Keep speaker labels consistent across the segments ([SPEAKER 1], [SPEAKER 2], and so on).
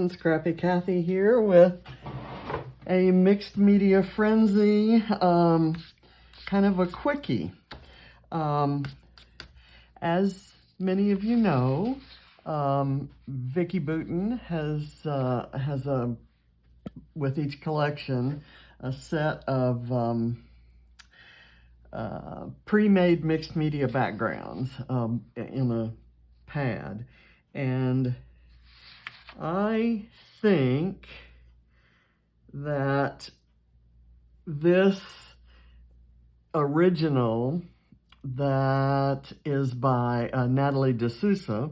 [SPEAKER 1] everyone, Scrappy Kathy here with a mixed media frenzy, kind of a quickie. As many of you know, Vicki Boutin has with each collection, a set of pre-made mixed media backgrounds in a pad, and I think that this original that is by Nathalie deSousa,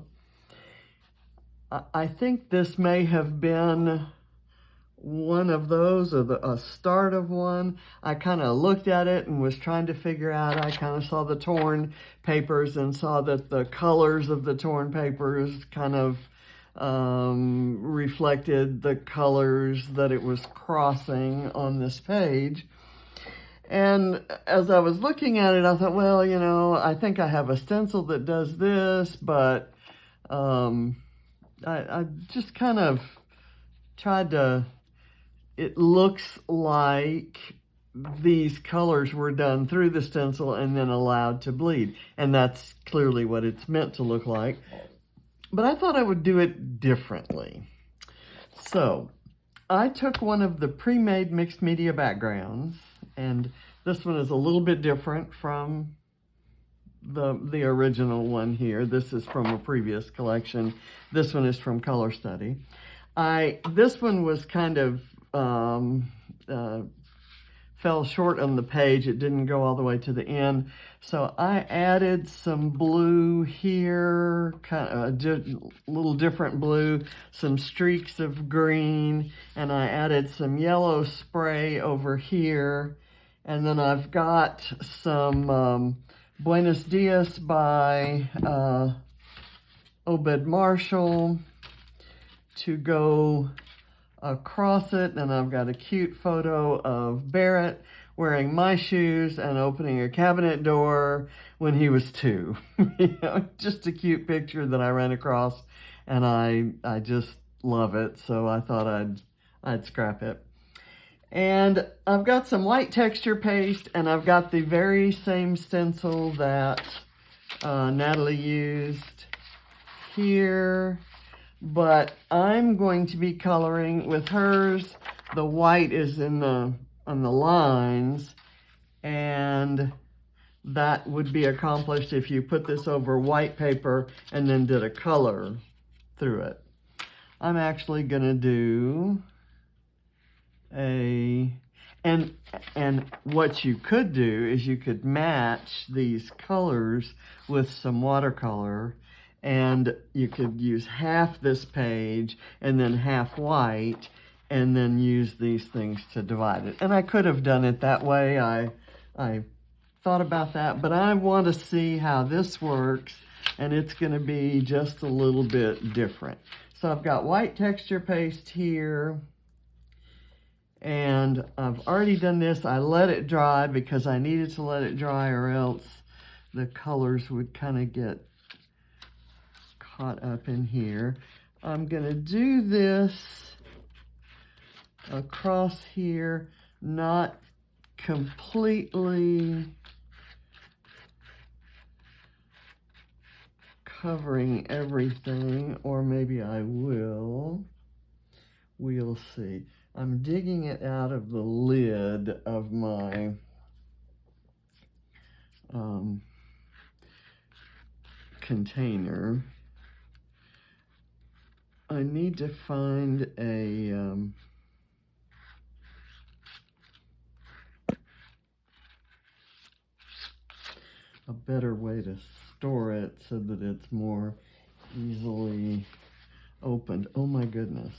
[SPEAKER 1] I think this may have been one of those, or a start of one. I kind of looked at it and was trying to figure out, I kind of saw the torn papers and saw that the colors of the torn papers kind of reflected the colors that it was crossing on this page. And as I was looking at it, I thought, well, you know, I think I have a stencil that does this, but I just kind of tried to, it looks like these colors were done through the stencil and then allowed to bleed. And that's clearly what it's meant to look like. But I thought I would do it differently. So I took one of the pre-made mixed media backgrounds, and this one is a little bit different from the original one here. This is from a previous collection. This one is from Color Study. This one was kind of fell short on the page. It didn't go all the way to the end. So I added some blue here, kind of a little different blue, some streaks of green, and I added some yellow spray over here. And then I've got some Buenos Dias by Obed Marshall to go across it, and I've got a cute photo of Barrett wearing my shoes and opening a cabinet door when he was 2. You know, just a cute picture that I ran across, and I just love it, so I thought I'd scrap it. And I've got some white texture paste, and I've got the very same stencil that Nathalie used here. But I'm going to be coloring with hers. The white is on the lines, and that would be accomplished if you put this over white paper and then did a color through it. I'm actually gonna do and what you could do is you could match these colors with some watercolor. And you could use half this page and then half white, and then use these things to divide it. And I could have done it that way. I thought about that, but I want to see how this works, and it's going to be just a little bit different. So I've got white texture paste here, and I've already done this. I let it dry because I needed to let it dry, or else the colors would kind of get caught up in here. I'm going to do this across here, not completely covering everything, or maybe I will. We'll see. I'm digging it out of the lid of my container. I need to find a better way to store it so that it's more easily opened. Oh my goodness.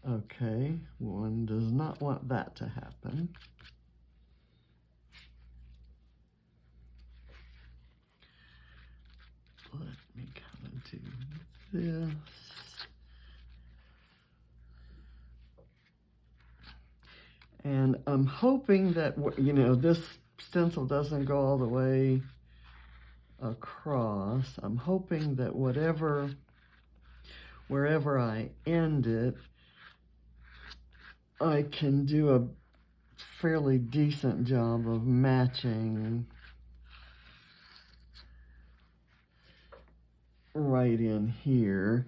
[SPEAKER 1] Okay, one does not want that to happen. Let me kind of do this. And I'm hoping that, you know, this stencil doesn't go all the way across. I'm hoping that wherever I end it, I can do a fairly decent job of matching right in here,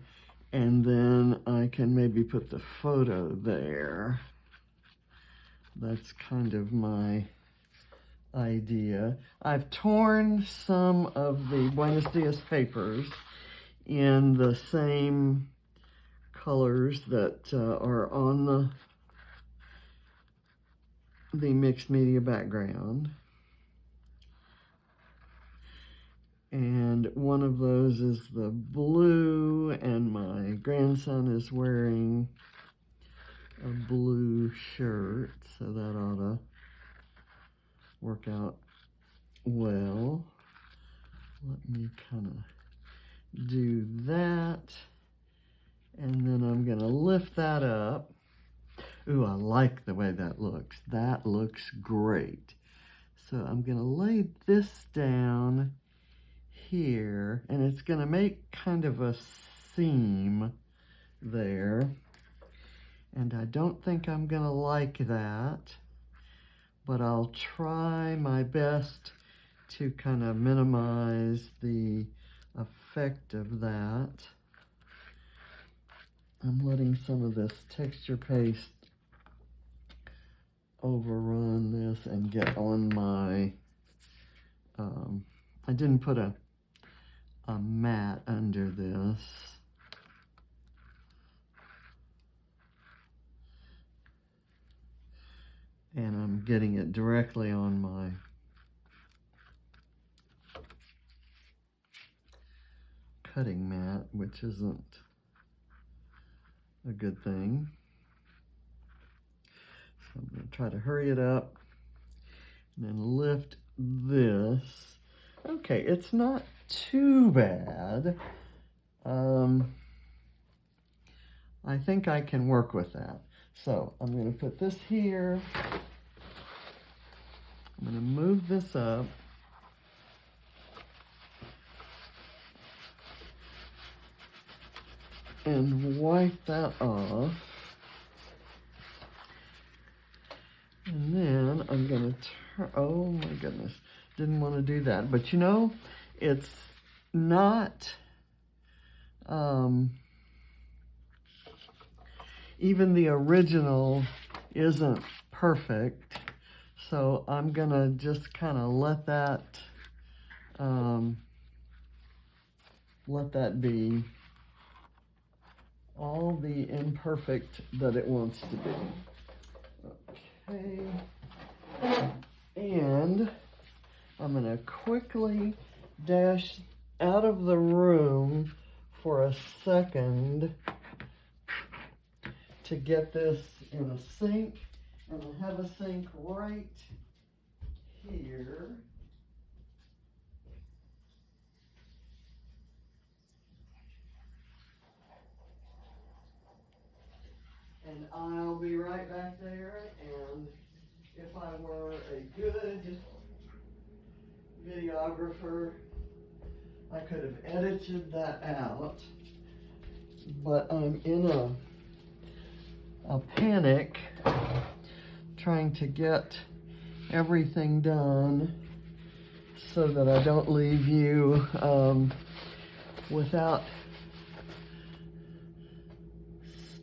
[SPEAKER 1] and then I can maybe put the photo there. That's kind of my idea. I've torn some of the Buenos Dias papers in the same colors that are on the mixed media background. And one of those is the blue, and my grandson is wearing a blue shirt, so that ought to work out well. Let me kind of do that, and then I'm going to lift that up. Ooh, I like the way that looks. That looks great. So I'm going to lay this down here, and it's going to make kind of a seam there. And I don't think I'm going to like that, but I'll try my best to kind of minimize the effect of that. I'm letting some of this texture paste overrun this and get on my, I didn't put a mat under this. And I'm getting it directly on my cutting mat, which isn't a good thing. So I'm going to try to hurry it up and then lift this. Okay, it's not too bad. I think I can work with that. So I'm going to put this here. I'm going to move this up. And wipe that off. And then I'm going to turn, oh my goodness, didn't want to do that. But you know, it's not, even the original isn't perfect. So I'm going to just kind of let that be all the imperfect that it wants to be. Okay. And I'm going to quickly dash out of the room for a second to get this in a sink. And I have a sink right here. And I'll be right back there, and if I were a good videographer, I could have edited that out, but I'm in a panic trying to get everything done so that I don't leave you without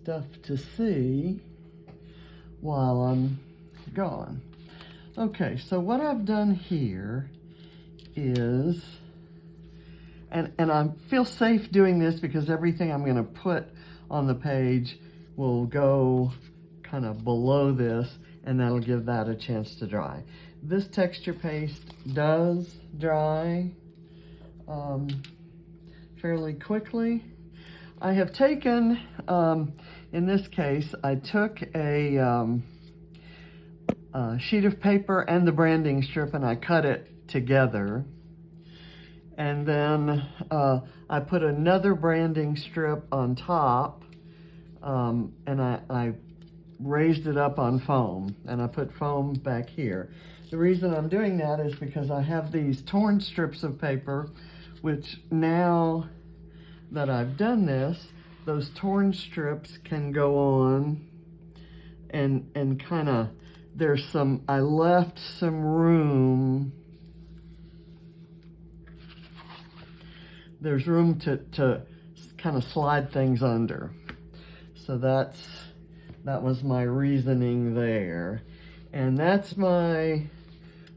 [SPEAKER 1] stuff to see while I'm gone. Okay, so what I've done here is, and I feel safe doing this because everything I'm going to put on the page will go kind of below this, and that'll give that a chance to dry. This texture paste does dry fairly quickly. I have taken, in this case, I took a sheet of paper and the branding strip, and I cut it together. And then I put another branding strip on top, and I raised it up on foam, and I put foam back here. The reason I'm doing that is because I have these torn strips of paper, which now that I've done this, those torn strips can go on and kind of, there's some, I left some room. There's room to kind of slide things under. So that was my reasoning there. And that's my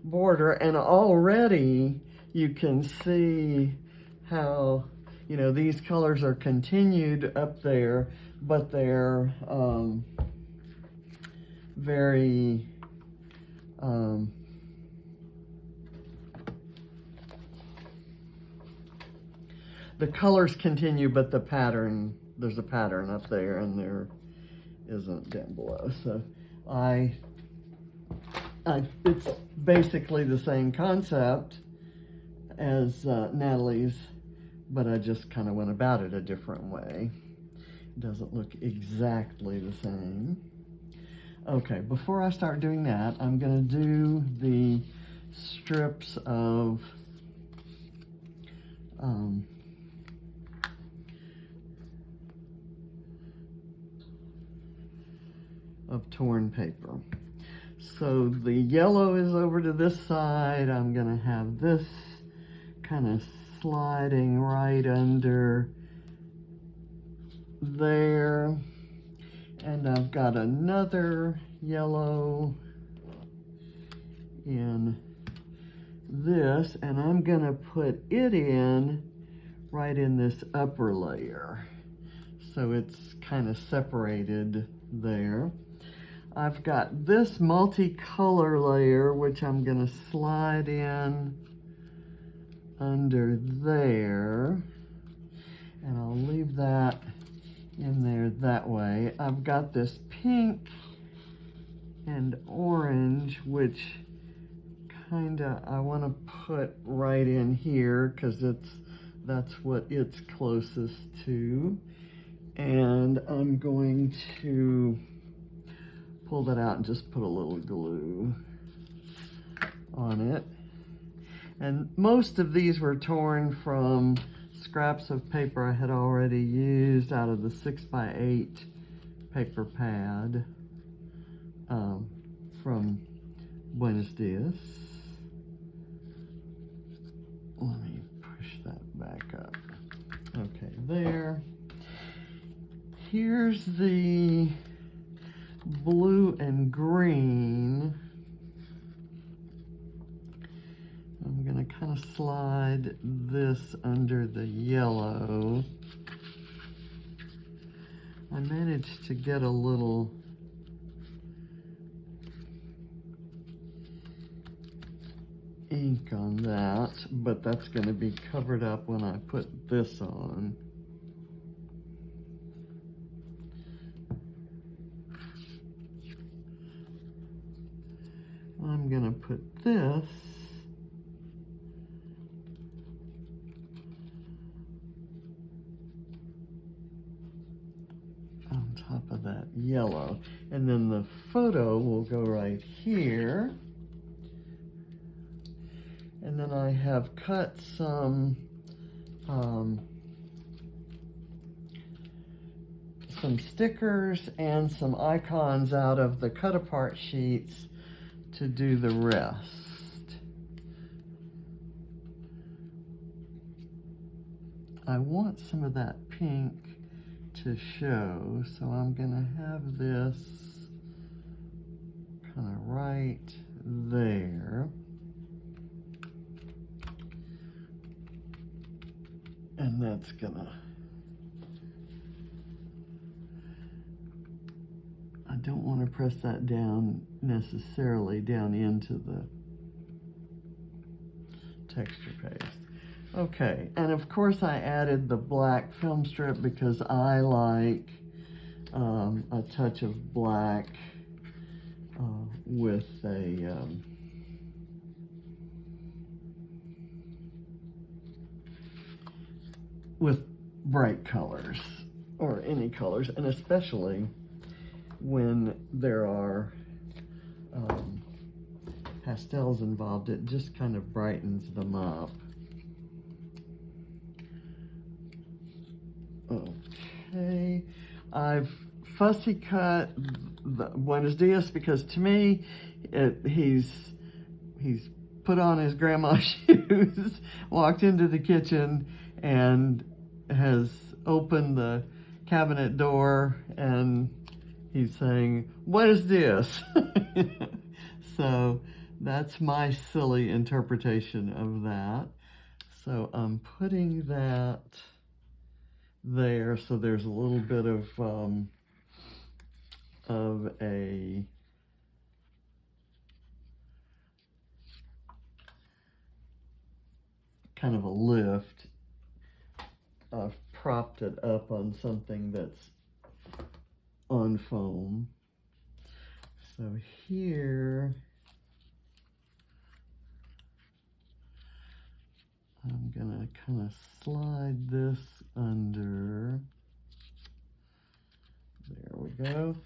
[SPEAKER 1] border. And already you can see how, you know, these colors are continued up there, but they're very the colors continue, but the pattern, there's a pattern up there and there isn't down below. So it's basically the same concept as Nathalie's, but I just kind of went about it a different way. It doesn't look exactly the same. Okay, before I start doing that, I'm gonna do the strips of torn paper. So the yellow is over to this side. I'm gonna have this kind of sliding right under there. And I've got another yellow in this, and I'm gonna put it in right in this upper layer. So it's kind of separated there. I've got this multicolor layer, which I'm gonna slide in under there, and I'll leave that in there that way. I've got this pink and orange, which kinda I want to put right in here because that's what it's closest to. And I'm going to pull that out and just put a little glue on it. And most of these were torn from scraps of paper I had already used out of the 6x8 paper pad from Buenos Dias. Let me push that back up. Okay, there. Here's the blue and green. I'm gonna kind of slide this under the yellow. I managed to get a little ink on that, but that's gonna be covered up when I put this on. I'm gonna put this on top of that yellow, and then the photo will go right here. And then I have cut some stickers and some icons out of the cut apart sheets to do the rest. I want some of that pink to show, so I'm gonna have this kind of right there. And that's gonna, I don't want to press that down necessarily down into the texture paste. Okay, and of course I added the black film strip because I like a touch of black with a with bright colors or any colors, and especially when there are pastels involved, it just kind of brightens them up. Okay, I've fussy cut the Buenos Dias because to me, he's put on his grandma's shoes, walked into the kitchen, and has opened the cabinet door, and he's saying, "Buenos Dias." So that's my silly interpretation of that. So I'm putting that there, so there's a little bit of a kind of a lift. I've propped it up on something that's on foam. So here I'm gonna kind of slide this under. There we go.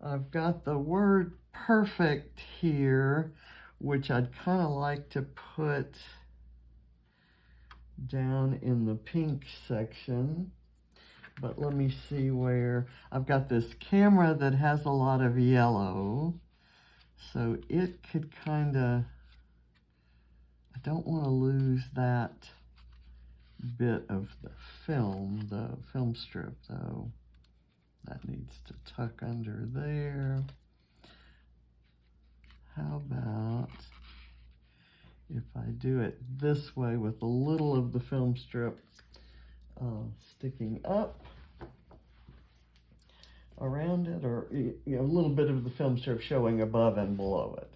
[SPEAKER 1] I've got the word perfect here, which I'd kind of like to put down in the pink section. But let me see where. I've got this camera that has a lot of yellow, so it could kind of, I don't want to lose that bit of the film strip though. That needs to tuck under there. How about if I do it this way with a little of the film strip sticking up around it, or a little bit of the film strip showing above and below it.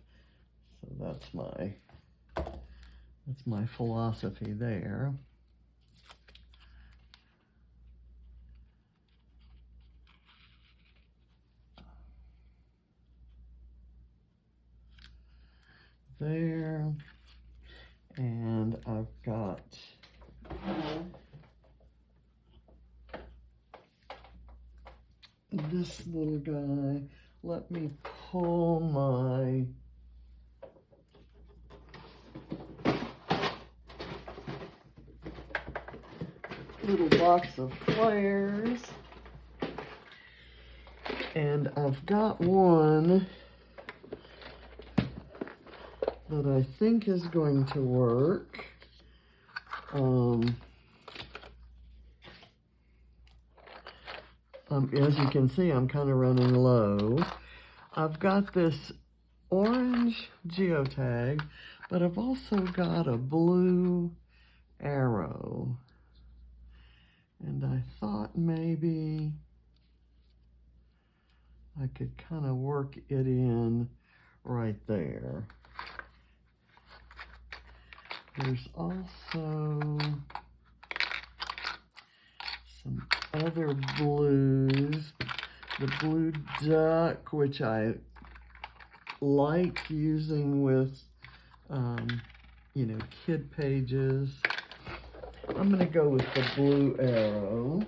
[SPEAKER 1] So that's my philosophy there. There, and I've got this little guy. Let me pull my little box of flares, and I've got one that I think is going to work. As you can see, I'm kind of running low. I've got this orange geotag, but I've also got a blue arrow. And I thought maybe I could kind of work it in right there. There's also some other blues. The blue duck, which I like using with, kid pages. I'm going to go with the blue arrow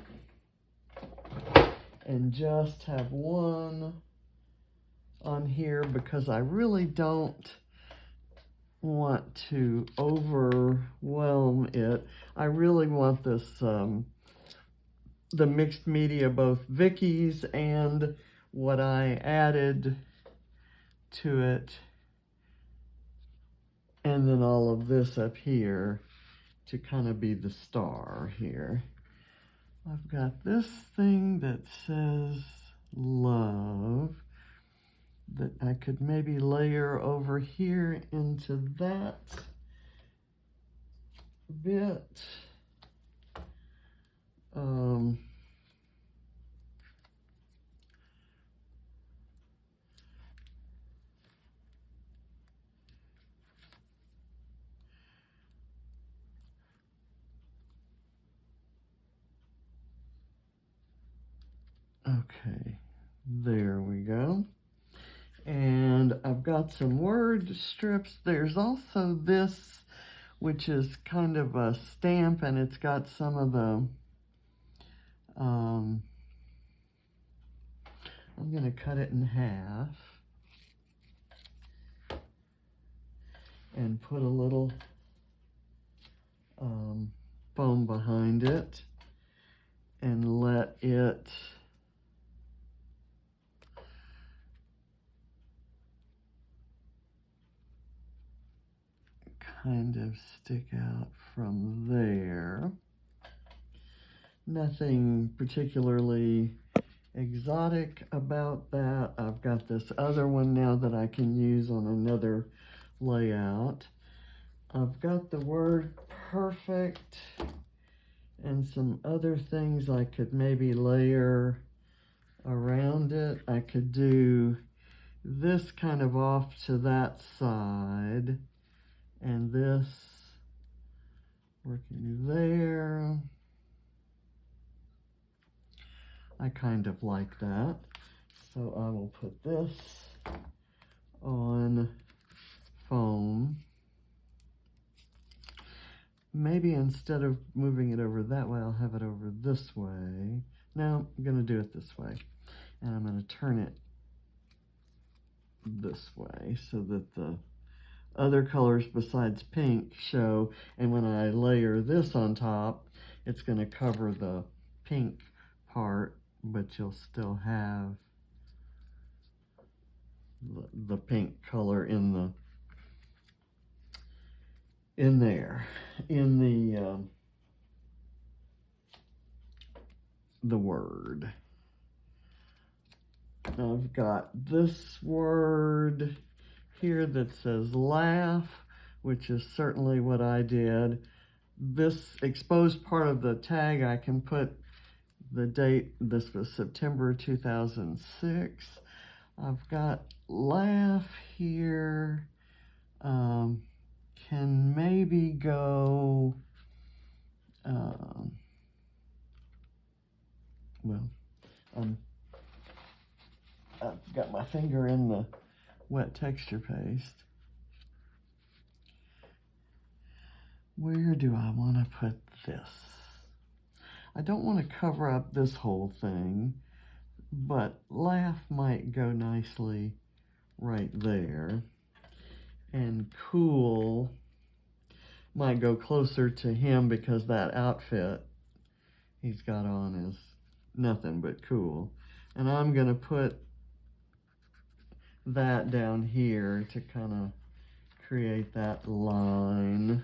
[SPEAKER 1] and just have one on here because I really don't want to overwhelm it. I really want this, the mixed media, both Vicki's and what I added to it, and then all of this up here to kind of be the star here. I've got this thing that says love that I could maybe layer over here into that bit. Okay, there we go. And I've got some word strips. There's also this, which is kind of a stamp, and it's got some of the, I'm going to cut it in half and put a little foam behind it and let it kind of stick out from there. Nothing particularly exotic about that. I've got this other one now that I can use on another layout. I've got the word perfect and some other things I could maybe layer around it. I could do this kind of off to that side and this working there. I kind of like that. So I will put this on foam. Maybe instead of moving it over that way, I'll have it over this way. No, I'm going to do it this way. And I'm going to turn it this way so that the other colors besides pink show. And when I layer this on top, it's going to cover the pink part, but you'll still have the pink color in there, in the word. I've got this word here that says laugh, which is certainly what I did. This exposed part of the tag, I can put the date. This was September 2006. I've got laugh here. Can maybe go, I've got my finger in the wet texture paste. Where do I want to put this? I don't want to cover up this whole thing, but laugh might go nicely right there. And cool might go closer to him because that outfit he's got on is nothing but cool. And I'm going to put that down here to kind of create that line.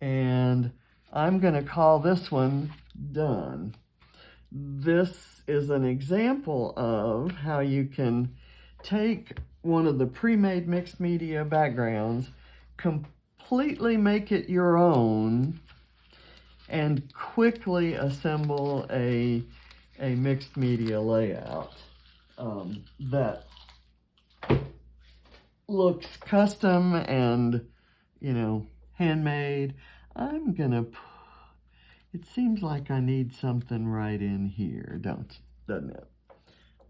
[SPEAKER 1] And I'm going to call this one done. This is an example of how you can take one of the pre-made mixed media backgrounds, completely make it your own, and quickly assemble a mixed media layout that looks custom and, you know, handmade. I'm gonna, it seems like I need something right in here, doesn't it?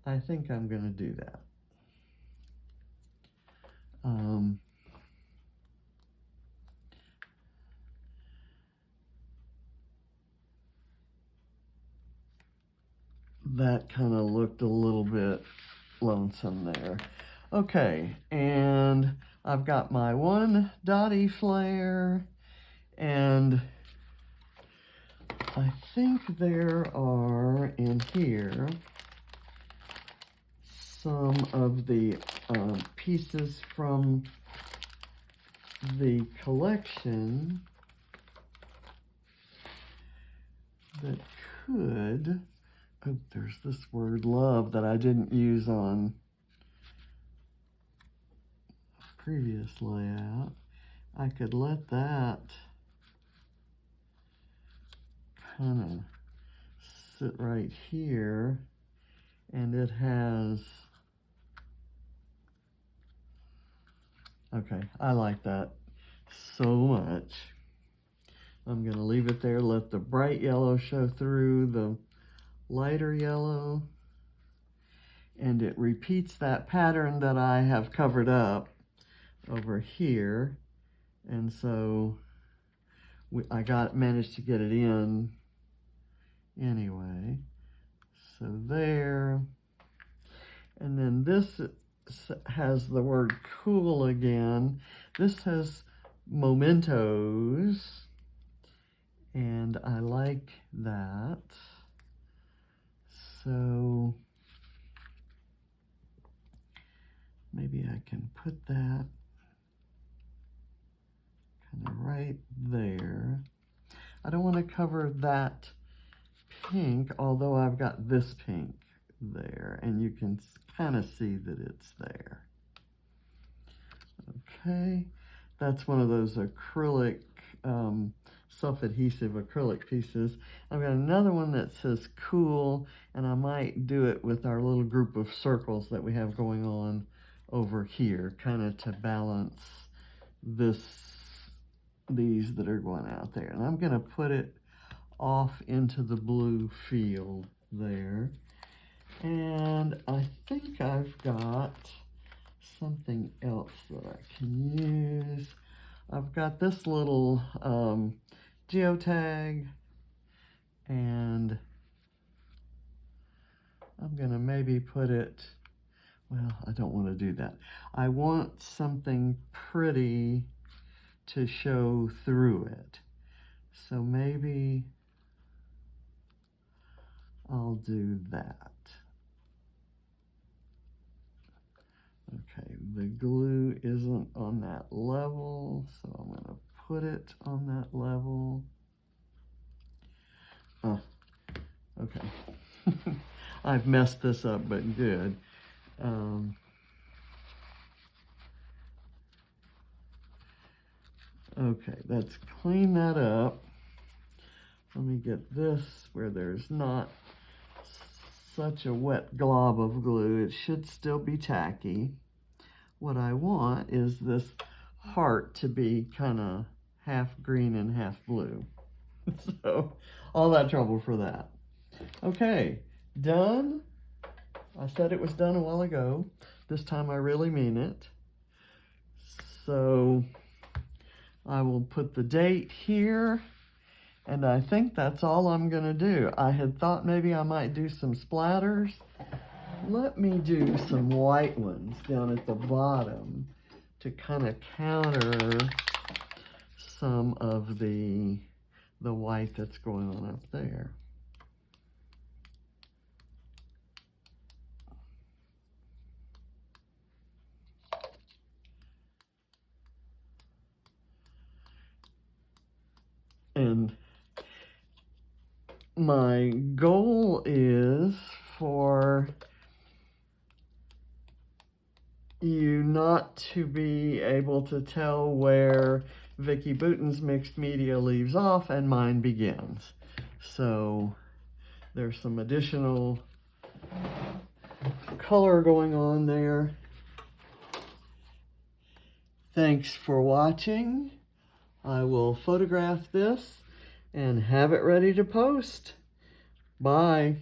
[SPEAKER 1] I think I'm gonna do that. That kind of looked a little bit lonesome there. Okay, and I've got my one dotty flare, and I think there are in here some of the pieces from the collection that could, oh, there's this word love that I didn't use on a previous layout. I could let that kind of sit right here, and it has, okay, I like that so much. I'm going to leave it there, let the bright yellow show through the lighter yellow, and it repeats that pattern that I have covered up over here, and so I managed to get it in anyway. So there, and then this has the word cool again. This has mementos, and I like that. So maybe I can put that right there. I don't want to cover that pink, although I've got this pink there, and you can kind of see that it's there. Okay, that's one of those acrylic, self-adhesive acrylic pieces. I've got another one that says cool, and I might do it with our little group of circles that we have going on over here, kind of to balance these that are going out there. And I'm going to put it off into the blue field there. And I think I've got something else that I can use. I've got this little geotag, and I'm gonna maybe put it, well, I don't want to do that. I want something pretty to show through it. So maybe I'll do that. Okay, the glue isn't on that level, so I'm going to put it on that level. Oh, okay. I've messed this up, but good. Okay, let's clean that up. Let me get this where there's not such a wet glob of glue. It should still be tacky. What I want is this heart to be kind of half green and half blue. So, all that trouble for that. Okay, done. I said it was done a while ago. This time I really mean it. So, I will put the date here. And I think that's all I'm going to do. I had thought maybe I might do some splatters. Let me do some white ones down at the bottom to kind of counter some of the white that's going on up there. And my goal is for you not to be able to tell where Vicki Boutin's mixed media leaves off and mine begins. So there's some additional color going on there. Thanks for watching. I will photograph this and have it ready to post. Bye.